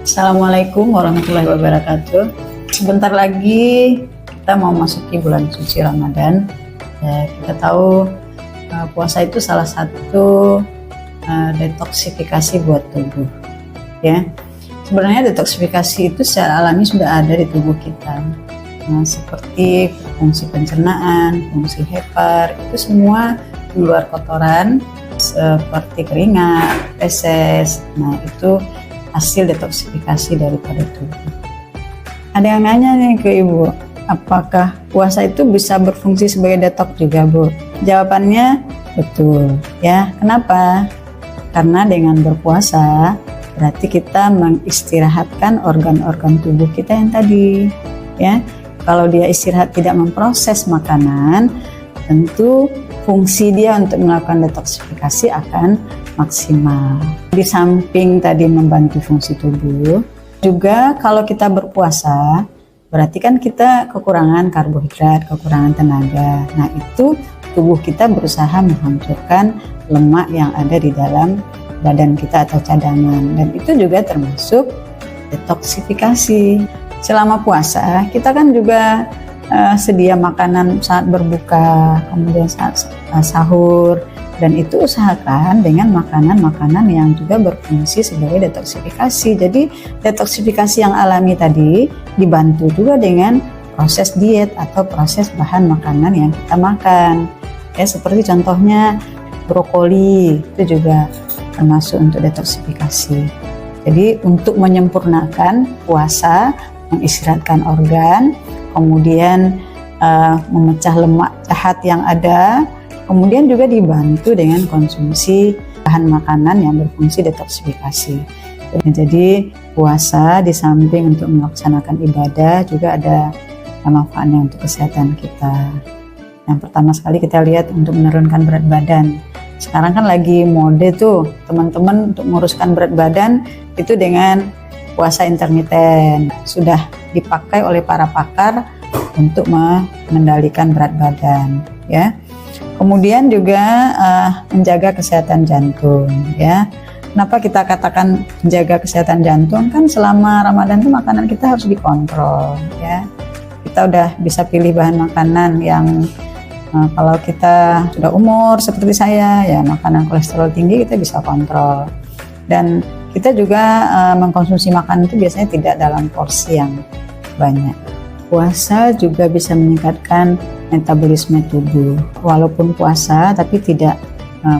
Assalamualaikum warahmatullahi wabarakatuh. Sebentar lagi kita mau masuki bulan suci Ramadan. Kita tahu puasa itu salah satu detoksifikasi buat tubuh. Ya, sebenarnya detoksifikasi itu secara alami sudah ada di tubuh kita. Seperti fungsi pencernaan, fungsi hepar, itu semua keluar kotoran seperti keringat, feses. Nah, itu hasil detoksifikasi daripada tubuh. Ada yang nanya nih ke Ibu, apakah puasa itu bisa berfungsi sebagai detox juga, Bu? Jawabannya betul, ya. Kenapa? Karena dengan berpuasa berarti kita mengistirahatkan organ-organ tubuh kita yang tadi, ya. Kalau dia istirahat tidak memproses makanan, tentu fungsi dia untuk melakukan detoksifikasi akan maksimal. Di samping tadi membantu fungsi tubuh, juga kalau kita berpuasa, berarti kan kita kekurangan karbohidrat, kekurangan tenaga. Nah, itu tubuh kita berusaha menghancurkan lemak yang ada di dalam badan kita atau cadangan. Dan itu juga termasuk detoksifikasi. Selama puasa, kita kan juga sedia makanan saat berbuka, kemudian saat sahur, dan itu usahakan dengan makanan-makanan yang juga berfungsi sebagai detoksifikasi. Jadi detoksifikasi yang alami tadi dibantu juga dengan proses diet atau proses bahan makanan yang kita makan. Ya, seperti contohnya brokoli itu juga termasuk untuk detoksifikasi. Jadi untuk menyempurnakan puasa, mengistirahatkan organ, kemudian memecah lemak jahat yang ada, kemudian juga dibantu dengan konsumsi bahan makanan yang berfungsi detoksifikasi. Jadi puasa di samping untuk melaksanakan ibadah juga ada manfaatnya untuk kesehatan kita. Yang pertama sekali kita lihat untuk menurunkan berat badan. Sekarang kan lagi mode tuh teman-teman untuk menguruskan berat badan itu dengan puasa intermiten. Sudah dipakai oleh para pakar untuk mengendalikan berat badan, ya. Kemudian juga menjaga kesehatan jantung, ya. Kenapa kita katakan menjaga kesehatan jantung? Kan selama Ramadan itu makanan kita harus dikontrol, ya. Kita udah bisa pilih bahan makanan yang kalau kita sudah umur seperti saya, ya makanan kolesterol tinggi kita bisa kontrol. Dan kita juga mengkonsumsi makanan itu biasanya tidak dalam porsi yang banyak. Puasa juga bisa meningkatkan metabolisme tubuh. Walaupun puasa, tapi tidak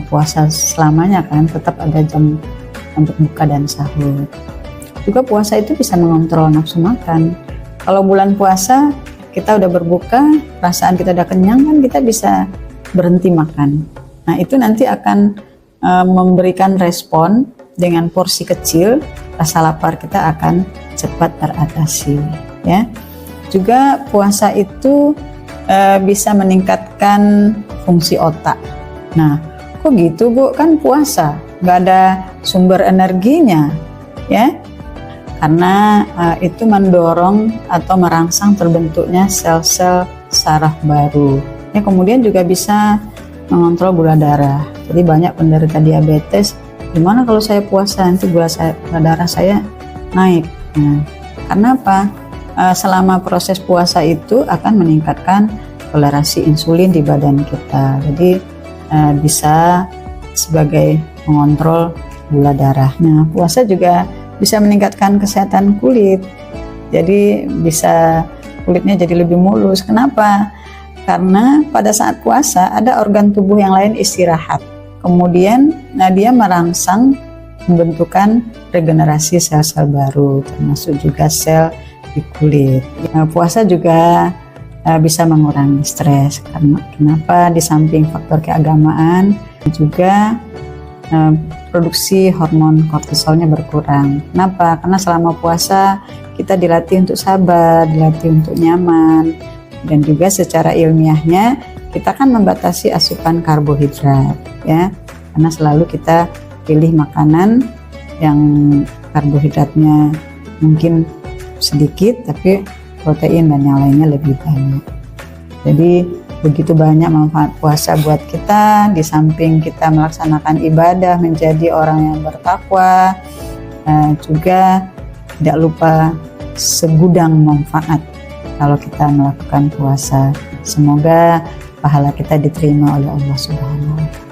puasa selamanya kan, tetap ada jam untuk buka dan sahur. Juga puasa itu bisa mengontrol nafsu makan. Kalau bulan puasa, kita udah berbuka, perasaan kita udah kenyang kan, kita bisa berhenti makan. Nah, itu nanti akan memberikan respon dengan porsi kecil, rasa lapar kita akan cepat teratasi, ya. Juga puasa itu bisa meningkatkan fungsi otak. Nah, kok gitu, Bu? Kan puasa, nggak ada sumber energinya, ya. Karena itu mendorong atau merangsang terbentuknya sel-sel saraf baru. Ya, kemudian juga bisa mengontrol gula darah. Jadi banyak penderita diabetes, gimana kalau saya puasa nanti gula darah saya naik. Nah, karena apa? Selama proses puasa itu akan meningkatkan toleransi insulin di badan kita. Jadi bisa sebagai mengontrol gula darah. Nah, puasa juga bisa meningkatkan kesehatan kulit. Jadi bisa kulitnya jadi lebih mulus. Kenapa? Karena pada saat puasa ada organ tubuh yang lain istirahat. Kemudian dia merangsang pembentukan regenerasi sel-sel baru, termasuk juga sel di kulit. Puasa juga bisa mengurangi stres. Karena kenapa? Di samping faktor keagamaan juga produksi hormon kortisolnya berkurang. Kenapa? Karena selama puasa kita dilatih untuk sabar, dilatih untuk nyaman, dan juga secara ilmiahnya kita kan membatasi asupan karbohidrat, ya. Karena selalu kita pilih makanan yang karbohidratnya mungkin sedikit tapi protein dan yang lainnya lebih banyak. Jadi begitu banyak manfaat puasa buat kita. Di samping kita melaksanakan ibadah menjadi orang yang bertakwa, juga tidak lupa segudang manfaat kalau kita melakukan puasa. Semoga pahala kita diterima oleh Allah Subhanahu wa Ta'ala.